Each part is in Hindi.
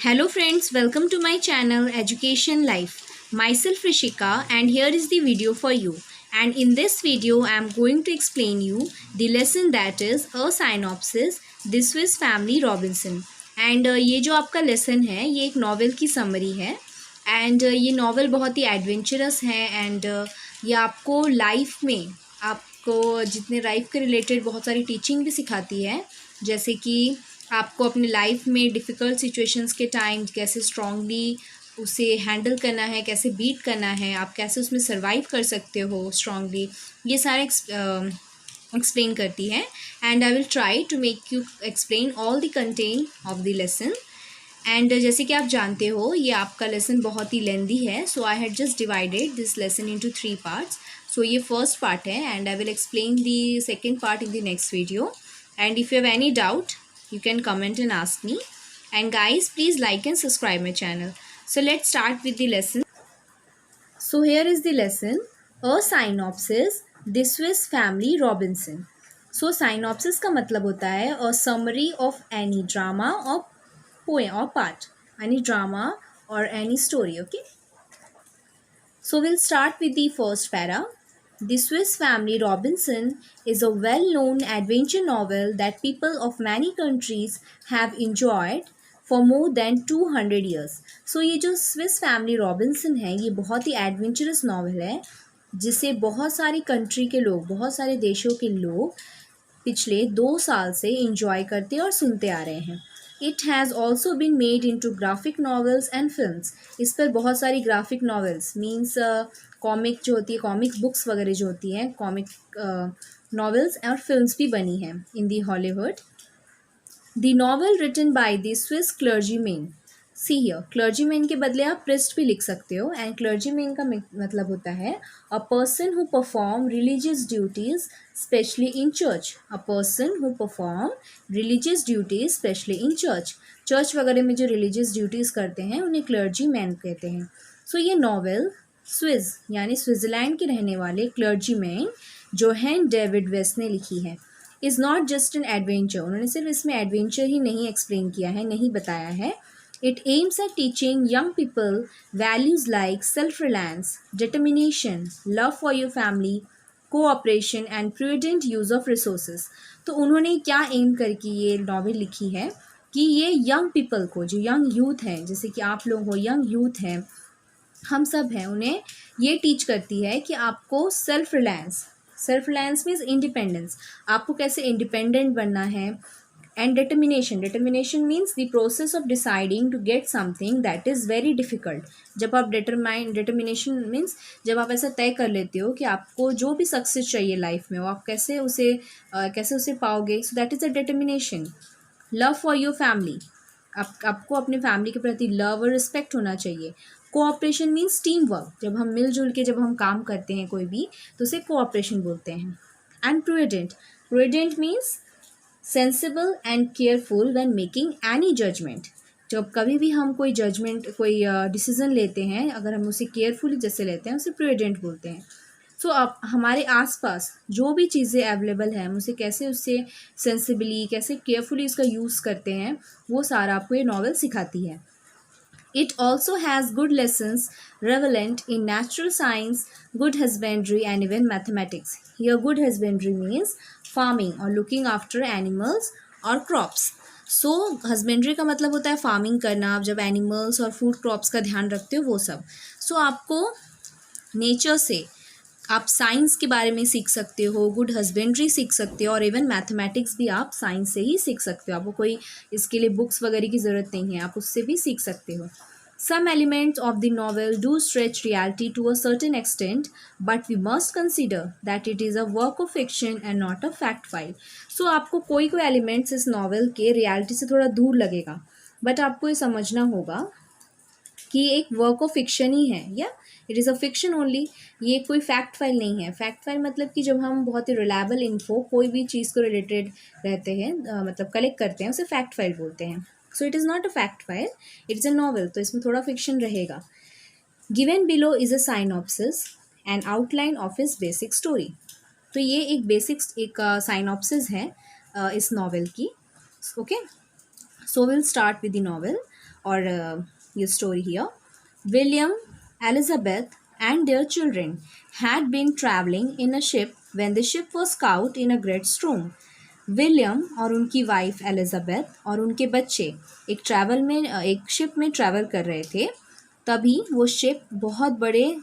Hello friends, welcome to my channel Education Life. Myself Rishika and here is the video for you. And in this video I am going to explain you the lesson that is a synopsis This was Family Robinson. And ये जो आपका लेसन है ये एक नॉवेल की समरी है एंड ये नॉवेल बहुत ही एडवेंचरस है एंड ये आपको लाइफ में आपको जितने लाइफ के रिलेटेड बहुत सारी टीचिंग भी सिखाती है, जैसे कि आपको अपनी लाइफ में डिफ़िकल्ट सिचुएशंस के टाइम कैसे स्ट्रांगली उसे हैंडल करना है, कैसे बीट करना है, आप कैसे उसमें सर्वाइव कर सकते हो स्ट्रांगली, ये सारे एक्सप्लेन करती है. And I will try to make you explain all the content of the lesson. And जैसे कि आप जानते हो ये आपका लेसन बहुत ही लेंदी है, so I had just divided this lesson into 3 parts. So ये फर्स्ट पार्ट है and I will explain the second part in the next video. And if you have any doubt you can comment and ask me. And guys, please like and subscribe my channel. So let's start with the lesson. So here is the lesson. A synopsis. This was Family Robinson. So synopsis का मतलब होता है a summary of any drama or poem or part, any drama or any story. Okay. So we'll start with the first para. The Swiss Family Robinson is a well-known adventure novel that people of many countries have enjoyed for more than 200 years. So ये जो स्विस फैमिली रॉबिन्सन है ये बहुत ही एडवेंचरस नॉवल है जिसे बहुत सारी कंट्री के लोग, बहुत सारे देशों के लोग पिछले 2 साल से इंजॉय करते और सुनते आ रहे हैं. It has also been made into graphic novels and films. इस पर बहुत सारी ग्राफिक नॉवेल्स मीन्स कॉमिक जो होती है, कॉमिक बुक्स वगैरह जो होती हैं, कॉमिक नॉवेल्स और फिल्म्स भी बनी हैं in the Hollywood. The novel written by the Swiss clergyman. See here, clergyman के बदले आप प्रिस्ट भी लिख सकते हो. एंड क्लर्जीमैन का मतलब होता है a person who perform religious duties specially in church. A person who perform religious duties specially in church. Church वगैरह में जो रिलीजियस ड्यूटीज़ करते हैं उन्हें क्लर्जीमैन कहते हैं. सो ये नॉवेल स्विस यानी स्विट्ज़रलैंड के रहने वाले क्लर्जीमैन जोहेन डेविड वेस्ट ने लिखी है. Is not just an adventure. उन्होंने सिर्फ इसमें एडवेंचर ही नहीं एक्सप्लेन किया है, नहीं बताया है. It aims at teaching young people values like self-reliance, determination, love for your family, cooperation and prudent use of resources. तो उन्होंने क्या एम करके ये नॉवेल लिखी है कि ये यंग पीपल को, जो यंग यूथ हैं, जैसे कि आप लोग हो, यंग यूथ हैं, हम सब हैं, उन्हें ये टीच करती है कि आपको सेल्फ रिलायंस मीन्स इंडिपेंडेंस, आपको कैसे इंडिपेंडेंट बनना है. And determination means the process of deciding to get something that is very difficult. जब आप डिटर्मिनेशन मीन्स जब आप ऐसा तय कर लेते हो कि आपको जो भी सक्सेस चाहिए लाइफ में वो आप कैसे उसे पाओगे. So that is a determination. Love for your family, आपको अपने फैमिली के प्रति लव और रिस्पेक्ट होना चाहिए. कोऑपरेशन मीन्स टीम वर्क, जब हम मिलजुल के जब हम काम करते हैं कोई भी तो उसे कोऑपरेशन बोलते हैं. And prudent means sensible and careful when making any judgement. जब कभी भी हम कोई डिसीजन लेते हैं, अगर हम उसे केयरफुली जैसे लेते हैं उसे प्रूडेंट बोलते हैं. सो अब हमारे आसपास जो भी चीज़ें अवेलेबल हैं हम उसे कैसे उससे सेंसिबली, कैसे केयरफुली उसका यूज़ करते हैं, वो सारा आपको ये नॉवल सिखाती है. It also has good lessons relevant in natural science, good husbandry and even mathematics. Here good husbandry means farming or looking after animals or crops. So husbandry का मतलब होता है फार्मिंग करना, आप जब एनिमल्स और फूड क्रॉप्स का ध्यान रखते हो वो सब. सो आपको नेचर से आप साइंस के बारे में सीख सकते हो, गुड हस्बेंड्री सीख सकते हो और इवन मैथमेटिक्स भी आप साइंस से ही सीख सकते हो. आपको कोई इसके लिए बुक्स वगैरह की ज़रूरत नहीं है, आप उससे भी सीख सकते हो. Some elements of the novel do stretch reality to a certain extent, but we must consider that it is a work of fiction and not a fact file. So आपको कोई एलिमेंट्स इस नॉवल के रियलिटी से थोड़ा दूर लगेगा, बट आपको ये समझना होगा कि एक वर्क ऑफ फिक्शन ही है, या it is a fiction only. ये कोई फैक्ट फाइल नहीं है. फैक्ट फाइल मतलब कि जब हम बहुत ही रिलायबल इन्फो कोई भी चीज़ को रिलेटेड रहते हैं, मतलब कलेक्ट करते हैं, उसे फैक्ट फाइल बोलते हैं. So it is not a fact file, it's a novel, तो इसमें थोड़ा फिक्शन रहेगा. Given below is a synopsis and outline of his basic story. तो ये एक साइनॉप्सिस है इस नॉवल की. Okay, so will start with the novel. or your story here. William, Elizabeth, and their children had been traveling in a ship when the ship was caught in a great storm. William और उनकी वाइफ एलिजाबेथ और उनके बच्चे एक शिप में ट्रैवल कर रहे थे। तभी वो शिप बहुत बड़े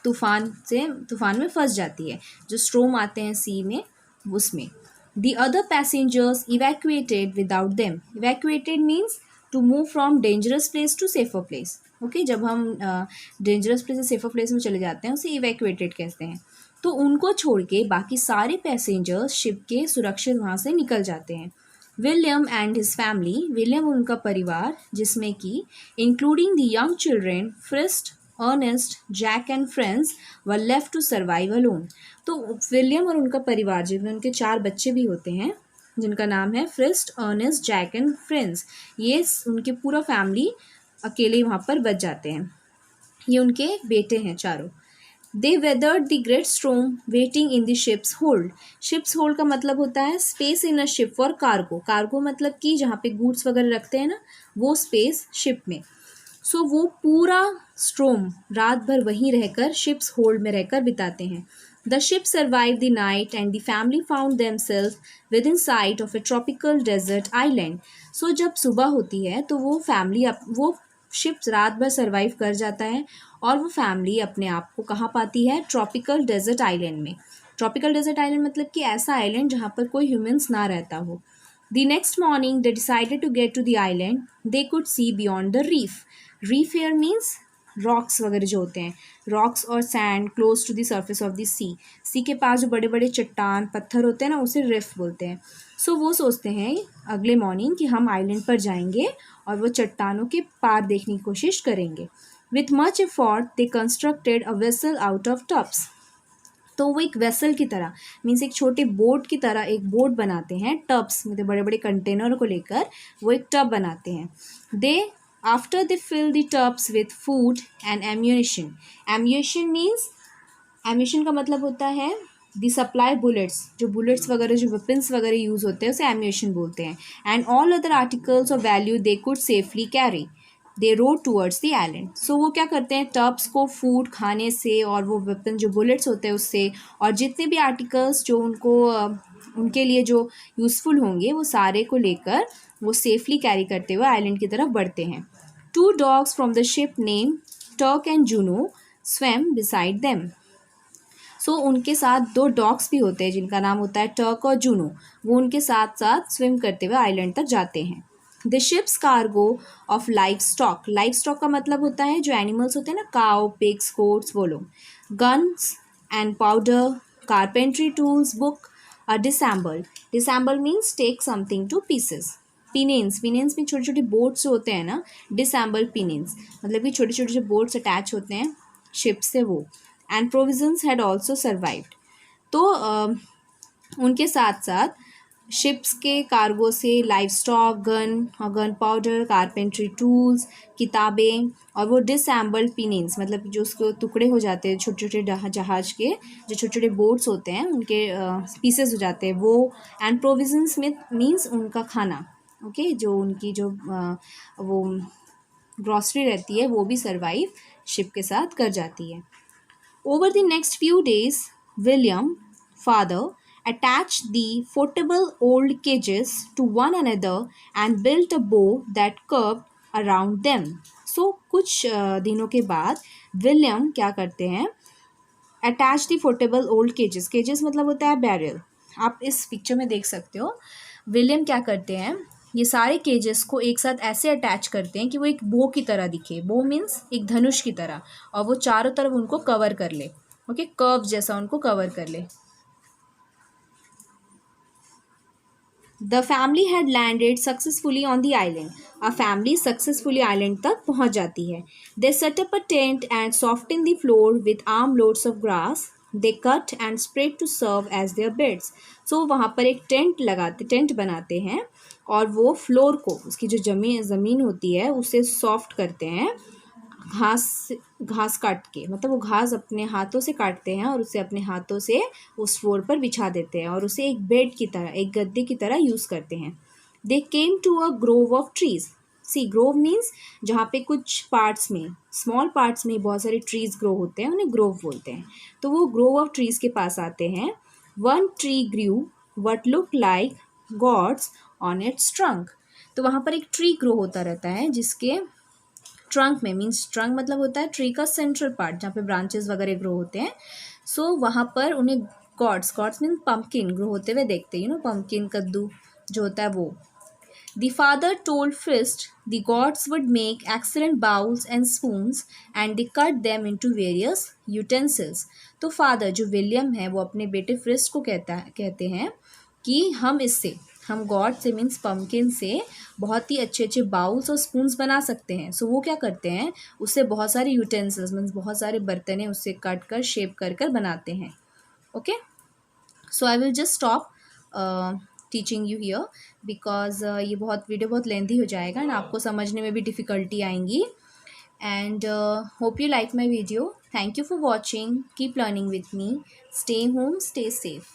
तूफान में फंस जाती है, जो स्ट्रोम आते हैं सी में, उसमें। The other passengers evacuated without them. Evacuated means to move from dangerous place to safer place. Okay, जब हम डेंजरस प्लेस से सेफर प्लेस में चले जाते हैं उसे इवैक्यूएटेड कहते हैं। तो उनको छोड़ के बाकी सारे पैसेंजर्स शिप के सुरक्षित वहाँ से निकल जाते हैं। William and his family, William और उनका परिवार, जिसमें कि including the young children Fritz, Ernest, Jack and Franz, were left to survive alone. तो विलियम और उनका परिवार, जिनमें उनके 4 बच्चे भी होते हैं, जिनका नाम है फ्रिस्ट, अर्नेस्ट, जैक एंड फ्रेंड्स, ये उनके पूरा फैमिली अकेले वहाँ पर बच जाते हैं। ये उनके बेटे हैं चारों। They weathered the great storm waiting in the ship's hold. Ship's hold का मतलब होता है space in a ship for cargo. Cargo मतलब कि जहाँ पे गुड्स वगैरह रखते हैं ना, वो स्पेस शिप में। सो वो पूरा स्ट्रोम रात भर वहीं रहकर शिप्स होल्ड में रहकर बिताते हैं। The ship survive the night and the family found themselves within sight of a tropical desert island. So जब सुबह होती है तो वो शिप रात भर सर्वाइव कर जाता है और वो फैमिली अपने आप को कहाँ पाती है? ट्रॉपिकल डेजर्ट आइलैंड में। ट्रॉपिकल डेजर्ट आइलैंड मतलब कि ऐसा आइलैंड जहाँ पर कोई ह्यूमंस ना रहता हो। The next morning they decided to get to the island. They could see beyond the reef. Reef here means rocks वगैरह जो होते हैं, रॉक्स और sand close to the surface of the sea. Sea के पास जो बड़े बड़े चट्टान पत्थर होते हैं ना, उसे रिफ बोलते हैं। सो वो सोचते हैं अगले मॉर्निंग कि हम आइलैंड पर जाएंगे और वो चट्टानों के पार देखने की कोशिश करेंगे। With much effort they constructed a vessel out of tubs. तो वो एक वेसल की तरह मीन्स एक छोटे बोट की तरह एक बोट बनाते हैं। टब्स मतलब बड़े बड़े कंटेनर को लेकर वो एक टब बनाते हैं। They after they fill the tubs with food and ammunition. Ammunition means, ammunition का मतलब होता है दी सप्लाई बुलेट्स, जो बुलेट्स वगैरह जो वेपन्स वगैरह यूज़ होते हैं उसे एम्यूनिशन बोलते हैं। And all other articles of value they could safely carry. They rode towards the island. So वो क्या करते हैं, टब्स को फूड खाने से और वो वेपन जो बुलेट्स होते हैं उससे, और जितने भी आर्टिकल्स जो उनके लिए जो यूज़फुल होंगे वो सारे को लेकर वो सेफली कैरी करते हुए आइलैंड की तरफ बढ़ते हैं। 2 dogs from the ship name Turk and Juno swam beside them. So उनके साथ 2 डॉग्स भी होते हैं जिनका नाम होता है टर्क और जूनो। वो उनके साथ साथ स्विम करते हुए आइलैंड तक जाते हैं। The ships cargo of life stock. Life stock का मतलब होता है जो एनिमल्स होते हैं ना, काउ, पिग्स, गोट्स, वो लोग। Guns and powder, carpentry tools, book are disassembled. Disassemble means take something to pieces. Pinnace, pinnace में छोटे छोटे बोट्स होते हैं ना, डिसैम्बल्ड पिनेंस मतलब कि छोटे छोटे जो बोट्स अटैच होते हैं शिप से वो। And provisions had also survived. तो उनके साथ साथ शिप्स के कार्गो से लाइफ स्टॉक, गन और गन पाउडर, कारपेंट्री टूल्स, किताबें और वो डिसैम्बल्ड पिनेंस मतलब जो उसके टुकड़े हो जाते हैं छोटे छोटे जहाज के, जो छोटे छोटे बोट्स होते हैं उनके पीसेस हो जाते हैं वो। एंड प्रोविजन्स में मीन्स उनका खाना, ओके, जो उनकी जो वो ग्रॉसरी रहती है वो भी सर्वाइव शिप के साथ कर जाती है। Over the next few days, William, father, attached the foldable old cages to one another and built a bow that curved around them. So कुछ दिनों के बाद विलियम क्या करते हैं, अटैच दी फोल्डेबल ओल्ड केजेस। केजेस मतलब होता है बैरल। आप इस पिक्चर में देख सकते हो विलियम क्या करते हैं, ये सारे केजेस को एक साथ ऐसे अटैच करते हैं कि वो एक बो की तरह दिखे। बो मीन्स एक धनुष की तरह, और वो चारों तरफ उनको कवर कर ले, ओके, कर्व जैसा उनको कवर कर ले। The family had landed successfully on the island. A family successfully island तक पहुंच जाती है। They set up a tent and soften the floor with armloads of grass. They cut and spread to serve as their beds. So वहाँ पर एक टेंट बनाते हैं और वो फ्लोर को, उसकी जो ज़मीन होती है उसे सॉफ्ट करते हैं घास काट के, मतलब वो घास अपने हाथों से काटते हैं और उसे अपने हाथों से उस फ्लोर पर बिछा देते हैं और उसे एक बेड की तरह, एक गद्दे की तरह यूज़ करते हैं। They came to a grove of trees. See grove means जहाँ पे कुछ पार्ट्स में, स्मॉल पार्ट्स में बहुत सारे ट्रीज ग्रो होते हैं, उन्हें ग्रोव बोलते हैं। तो वो ग्रोव ऑफ ट्रीज के पास आते हैं। One tree grew what look like gods on its trunk. तो वहाँ पर एक ट्री ग्रो होता रहता है जिसके ट्रंक में, मीन्स ट्रंक मतलब होता है ट्री का सेंट्रल पार्ट जहाँ पे ब्रांचेस वगैरह ग्रो होते हैं। सो वहाँ पर उन्हें गॉड्स मीन पम्पकिन ग्रो होते हुए देखते हैं, पम्पकिन कद्दू जो होता है वो। The father told Frist the gods would make excellent bowls and spoons and they cut them into various utensils. तो फादर जो विलियम है वो अपने बेटे फ्रिस्ट को कहते हैं कि हम गॉड से मीन्स पम्पकिन से बहुत ही अच्छे अच्छे बाउल्स और स्पून्स बना सकते हैं। सो वो क्या करते हैं, उससे बहुत सारे यूटेंसिल्स मीन्स बहुत सारे बर्तनें उससे कट कर शेप कर कर बनाते हैं। Okay, so I will just stop teaching you here because ये वीडियो बहुत लेंथी हो जाएगा एंड आपको समझने में भी डिफ़िकल्टी आएंगी। And hope you like my video. Thank you for watching. Keep learning with me. Stay home, stay safe.